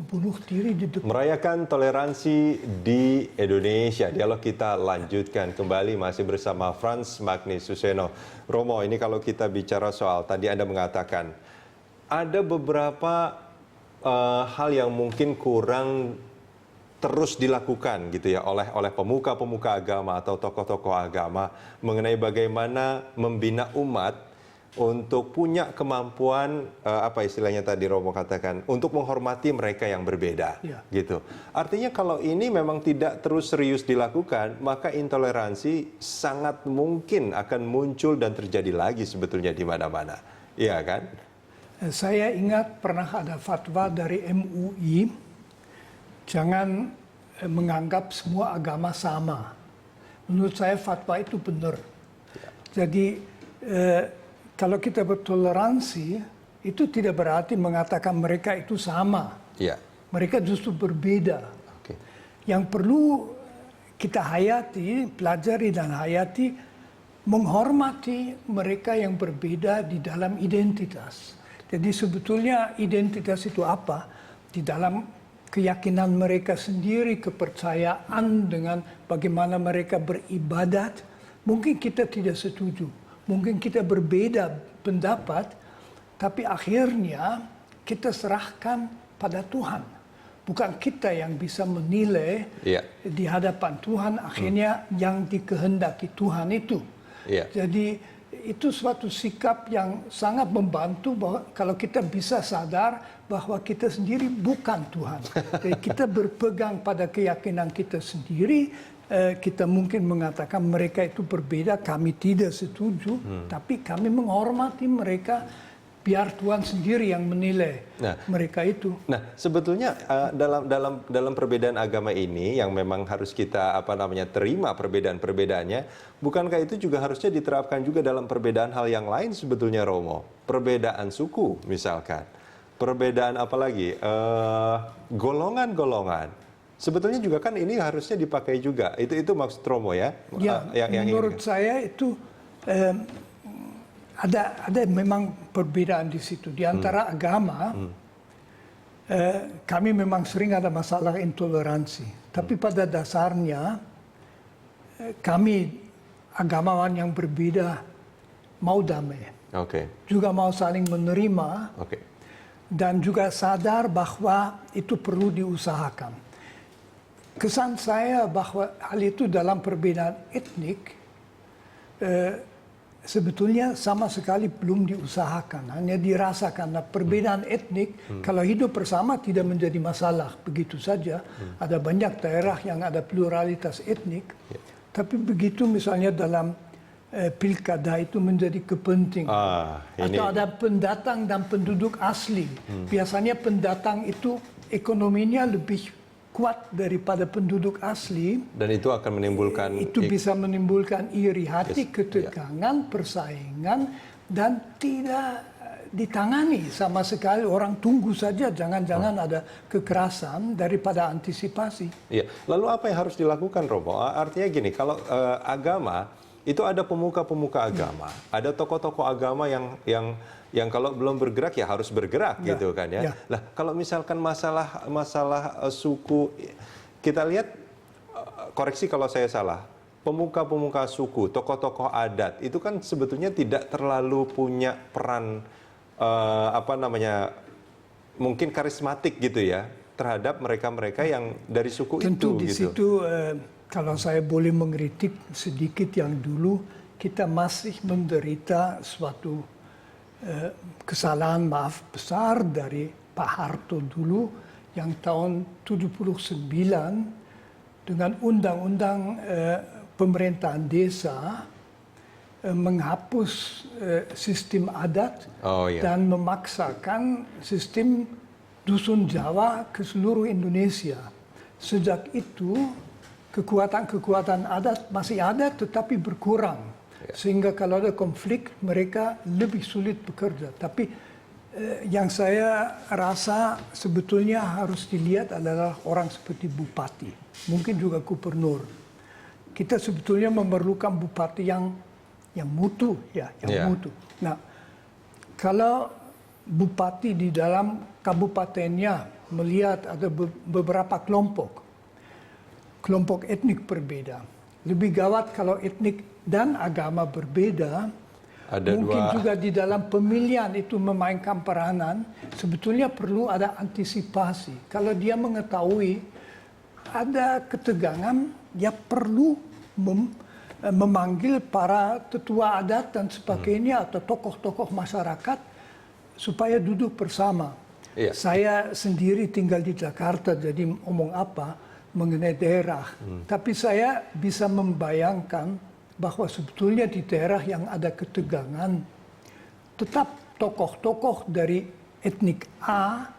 bunuh diri di depan. Merayakan toleransi di Indonesia. Dialog kita lanjutkan kembali masih bersama Frans Magni Suseno. Romo, ini kalau kita bicara soal tadi Anda mengatakan ada beberapa hal yang mungkin kurang terus dilakukan gitu ya oleh pemuka-pemuka agama atau tokoh-tokoh agama mengenai bagaimana membina umat untuk punya kemampuan apa istilahnya tadi Romo katakan untuk menghormati mereka yang berbeda, gitu. Artinya kalau ini memang tidak terus serius dilakukan, maka intoleransi sangat mungkin akan muncul dan terjadi lagi sebetulnya di mana-mana, iya kan? Saya ingat pernah ada fatwa dari MUI, jangan menganggap semua agama sama. Menurut saya fatwa itu benar. Jadi kalau kita bertoleransi, itu tidak berarti mengatakan mereka itu sama. Mereka justru berbeda. Yang perlu kita hayati, pelajari dan hayati, menghormati mereka yang berbeda di dalam identitas. Jadi sebetulnya identitas itu apa? Di dalam keyakinan mereka sendiri, kepercayaan dengan bagaimana mereka beribadat, mungkin kita tidak setuju. Mungkin kita berbeda pendapat, tapi akhirnya kita serahkan pada Tuhan. Bukan kita yang bisa menilai di hadapan Tuhan, akhirnya yang dikehendaki Tuhan itu. Jadi itu suatu sikap yang sangat membantu bahwa kalau kita bisa sadar bahwa kita sendiri bukan Tuhan. Jadi kita berpegang pada keyakinan kita sendiri. Kita mungkin mengatakan mereka itu berbeda, kami tidak setuju, tapi kami menghormati mereka, biar Tuhan sendiri yang menilai mereka itu. Nah, sebetulnya dalam perbedaan agama ini yang memang harus kita terima perbedaan-perbedaannya, bukankah itu juga harusnya diterapkan juga dalam perbedaan hal yang lain sebetulnya, Romo? Perbedaan suku misalkan, perbedaan apalagi golongan-golongan. Sebetulnya juga kan ini harusnya dipakai juga. Itu maksud Romo ya? Menurut saya itu ada memang perbedaan di situ. Di antara agama, kami memang sering ada masalah intoleransi. Tapi pada dasarnya, kami agamawan yang berbeda mau damai. Juga mau saling menerima. Dan juga sadar bahwa itu perlu diusahakan. Kesan saya bahwa hal itu dalam perbedaan etnik sebetulnya sama sekali belum diusahakan, hanya dirasakan. Nah, perbedaan etnik kalau hidup bersama tidak menjadi masalah begitu saja. Ada banyak daerah yang ada pluralitas etnik, tapi begitu misalnya dalam pilkada itu menjadi kepentingan. Atau ada pendatang dan penduduk asli. Biasanya pendatang itu ekonominya lebih kuat daripada penduduk asli, dan itu akan menimbulkan bisa menimbulkan iri hati, ketegangan, persaingan, dan tidak ditangani sama sekali. Orang tunggu saja, jangan-jangan ada kekerasan daripada antisipasi. Lalu apa yang harus dilakukan, Romo? Artinya gini, kalau agama itu ada pemuka-pemuka agama, ada tokoh-tokoh agama yang kalau belum bergerak ya harus bergerak gitu kan ya. Lah kalau misalkan masalah suku, kita lihat, koreksi kalau saya salah, pemuka-pemuka suku, tokoh-tokoh adat itu kan sebetulnya tidak terlalu punya peran mungkin karismatik gitu ya terhadap mereka-mereka yang dari suku tentu itu. Tentu di situ kalau saya boleh mengkritik sedikit yang dulu, kita masih menderita suatu kesalahan maaf besar dari Pak Harto dulu yang tahun 79 dengan undang-undang pemerintahan desa menghapus sistem adat dan memaksakan sistem dusun Jawa ke seluruh Indonesia. Sejak itu kekuatan-kekuatan adat masih ada tetapi berkurang. Sehingga kalau ada konflik mereka lebih sulit bekerja. Tapi yang saya rasa sebetulnya harus dilihat adalah orang seperti bupati, mungkin juga gubernur. Kita sebetulnya memerlukan bupati yang mutu, mutu. Nah, kalau bupati di dalam kabupatennya melihat ada beberapa kelompok etnik berbeda. Lebih gawat kalau etnik dan agama berbeda. Ada Mungkin dua. juga di dalam pemilihan itu memainkan peranan. Sebetulnya perlu ada antisipasi. Kalau dia mengetahui ada ketegangan, dia perlu memanggil para tetua adat dan sebagainya atau tokoh-tokoh masyarakat supaya duduk bersama. Iya. Saya sendiri tinggal di Jakarta, jadi ngomong apa mengenai daerah. Tapi saya bisa membayangkan bahwa sebetulnya di daerah yang ada ketegangan, tetap tokoh-tokoh dari etnik A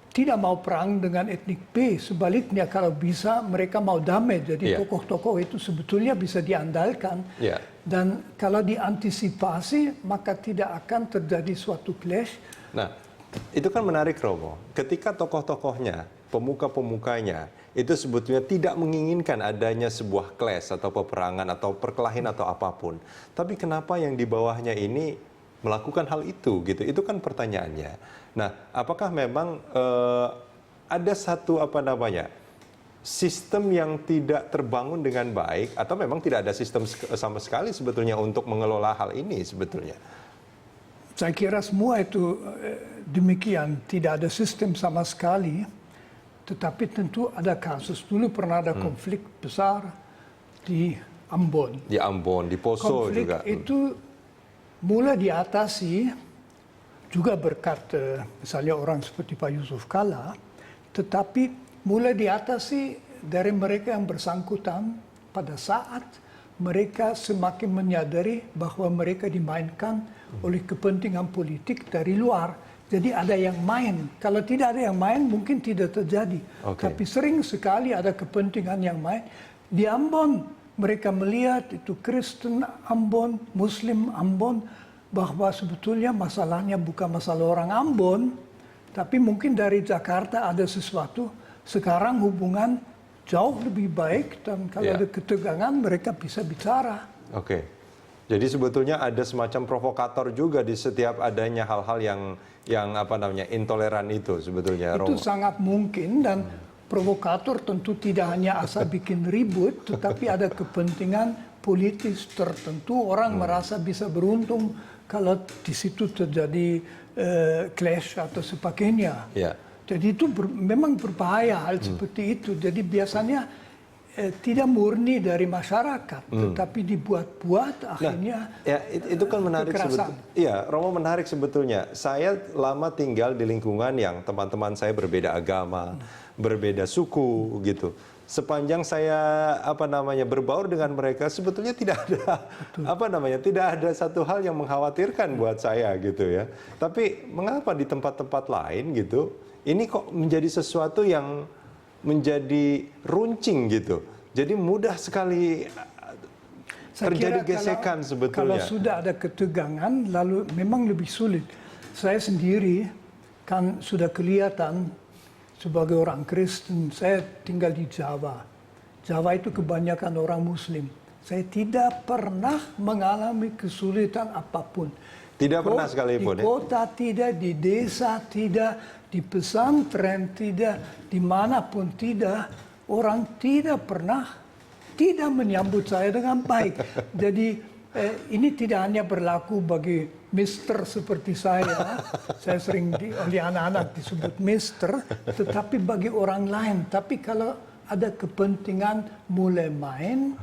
tidak mau perang dengan etnik B. Sebaliknya kalau bisa mereka mau damai. Jadi Iya. tokoh-tokoh itu sebetulnya bisa diandalkan. Iya. Dan kalau diantisipasi maka tidak akan terjadi suatu clash. Nah, itu kan menarik Romo. Ketika tokoh-tokohnya, pemuka-pemukanya, itu sebetulnya tidak menginginkan adanya sebuah clash atau peperangan atau perkelahian atau apapun. Tapi kenapa yang di bawahnya ini melakukan hal itu gitu? Itu kan pertanyaannya. Nah, apakah memang ada satu sistem yang tidak terbangun dengan baik atau memang tidak ada sistem sama sekali sebetulnya untuk mengelola hal ini sebetulnya? Saya kira semua itu demikian, tidak ada sistem sama sekali. Tetapi tentu ada kasus. Dulu pernah ada konflik besar di Ambon. Di Ambon, di Poso Konflik juga. itu mulai diatasi juga berkat misalnya orang seperti Pak Yusuf Kalla, tetapi mulai diatasi dari mereka yang bersangkutan pada saat mereka semakin menyadari bahwa mereka dimainkan oleh kepentingan politik dari luar. Jadi ada yang main. Kalau tidak ada yang main mungkin tidak terjadi. Oke. Tapi sering sekali ada kepentingan yang main. Di Ambon mereka melihat itu Kristen Ambon, Muslim Ambon, bahwa sebetulnya masalahnya bukan masalah orang Ambon, tapi mungkin dari Jakarta ada sesuatu. Sekarang hubungan jauh lebih baik dan kalau ada ketegangan mereka bisa bicara. Oke. Jadi sebetulnya ada semacam provokator juga di setiap adanya hal-hal yang intoleran itu sebetulnya, Itu Romo. sangat mungkin dan provokator tentu tidak hanya asal bikin ribut, tetapi ada kepentingan politis tertentu. Orang merasa bisa beruntung kalau di situ terjadi clash atau sebagainya. Ya. Jadi itu memang berbahaya hal seperti itu. Jadi biasanya tidak murni dari masyarakat, tetapi dibuat-buat akhirnya. Ya, itu kan menarik sebetulnya. Iya, Romo menarik sebetulnya. Saya lama tinggal di lingkungan yang teman-teman saya berbeda agama, berbeda suku gitu. Sepanjang saya berbaur dengan mereka sebetulnya tidak ada tidak ada satu hal yang mengkhawatirkan buat saya gitu ya. Tapi mengapa di tempat-tempat lain gitu ini kok menjadi sesuatu yang menjadi runcing gitu. Jadi mudah sekali terjadi gesekan sebetulnya. Kalau sudah ada ketegangan, lalu memang lebih sulit. Saya sendiri kan sudah kelihatan sebagai orang Kristen, saya tinggal di Jawa. Jawa itu kebanyakan orang Muslim. Saya tidak pernah mengalami kesulitan apapun. Tidak pernah sekalipun di kota tidak, di desa tidak, di pesantren tidak, dimanapun tidak, orang tidak pernah tidak menyambut saya dengan baik. Jadi ini tidak hanya berlaku bagi Mister seperti saya sering oleh anak-anak disebut Mister, tetapi bagi orang lain. Tapi kalau ada kepentingan mulai main,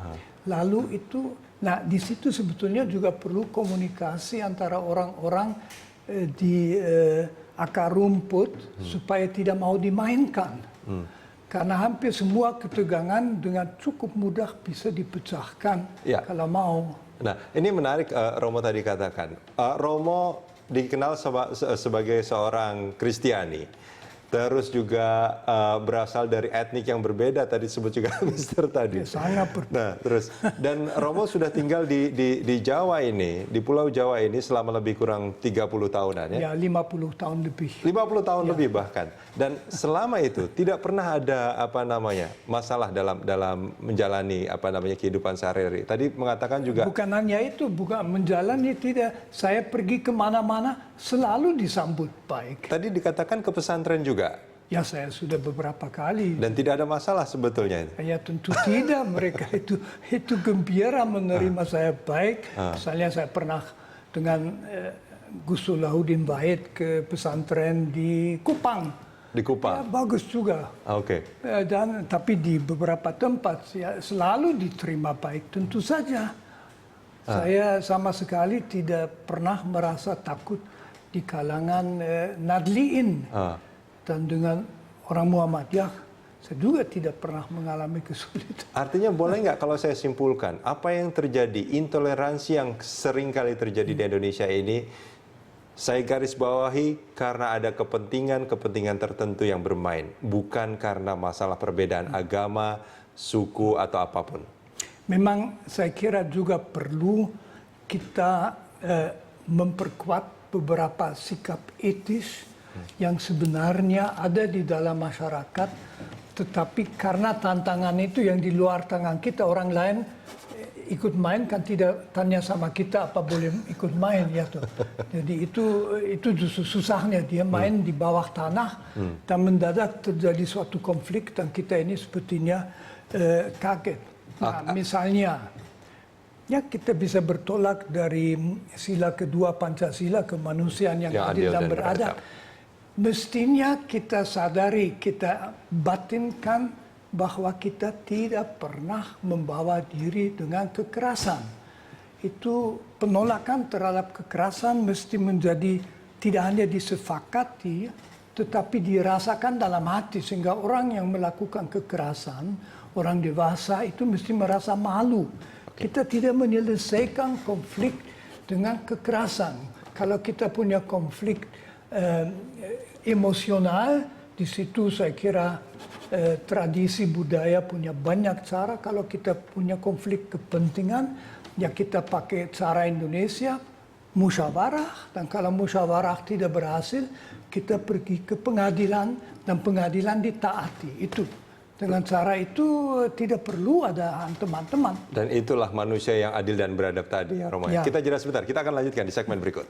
lalu itu, nah di situ sebetulnya juga perlu komunikasi antara orang-orang di akar rumput supaya tidak mau dimainkan. Karena hampir semua ketegangan dengan cukup mudah bisa dipecahkan kalau mau. Nah, ini menarik Romo tadi katakan. Romo dikenal sebagai seorang Kristiani. Terus juga berasal dari etnik yang berbeda, tadi disebut juga Mister tadi. Ya, sangat berbeda. Nah, terus dan Romo sudah tinggal di Jawa ini, di Pulau Jawa ini selama lebih kurang 30 tahunan ya. Ya, 50 tahun lebih. 50 tahun lebih bahkan. Dan selama itu tidak pernah ada masalah dalam menjalani kehidupan sehari-hari. Tadi mengatakan juga bukan hanya itu, bukan menjalani tidak. Saya pergi kemana-mana selalu disambut baik. tadi dikatakan ke pesantren juga. Ya, saya sudah beberapa kali. Dan tidak ada masalah sebetulnya itu. Ya tentu tidak, mereka itu gembira menerima saya baik. Misalnya saya pernah dengan Gus Solahuddin Wahid ke pesantren di Kupang. Di Ya, Kupang? bagus juga. Oke. Dan tapi di beberapa tempat ya, selalu diterima baik. Tentu saja saya sama sekali tidak pernah merasa takut di kalangan Nadliin. Dan dengan orang Muhammadiyah, saya juga tidak pernah mengalami kesulitan. Artinya boleh nggak kalau saya simpulkan, apa yang terjadi, intoleransi yang sering kali terjadi di Indonesia ini, saya garis bawahi karena ada kepentingan tertentu yang bermain, bukan karena masalah perbedaan agama, suku, atau apapun. Memang saya kira juga perlu kita memperkuat beberapa sikap etis yang sebenarnya ada di dalam masyarakat, tetapi karena tantangan itu yang di luar tangan kita, orang lain ikut main kan tidak tanya sama kita apa boleh ikut main ya tuh. Jadi itu justru susahnya, dia main di bawah tanah dan mendadak terjadi suatu konflik dan kita ini sepertinya kaget. Nah, misalnya ya kita bisa bertolak dari sila kedua Pancasila, kemanusiaan yang adil dan beradab. Mestinya kita sadari, kita batinkan bahwa kita tidak pernah membawa diri dengan kekerasan. Itu penolakan terhadap kekerasan mesti menjadi tidak hanya disepakati, tetapi dirasakan dalam hati. Sehingga orang yang melakukan kekerasan, orang dewasa itu mesti merasa malu. Kita tidak menyelesaikan konflik dengan kekerasan. Kalau kita punya konflik emosional, di situ saya kira tradisi budaya punya banyak cara. Kalau kita punya konflik kepentingan, ya kita pakai cara Indonesia, musyawarah. Dan kalau musyawarah tidak berhasil, kita pergi ke pengadilan dan pengadilan ditaati. Itu dengan cara itu tidak perlu ada teman-teman. Dan itulah manusia yang adil dan beradab tadi ya, Romo. Ya. Kita jeda sebentar, kita akan lanjutkan di segmen berikut.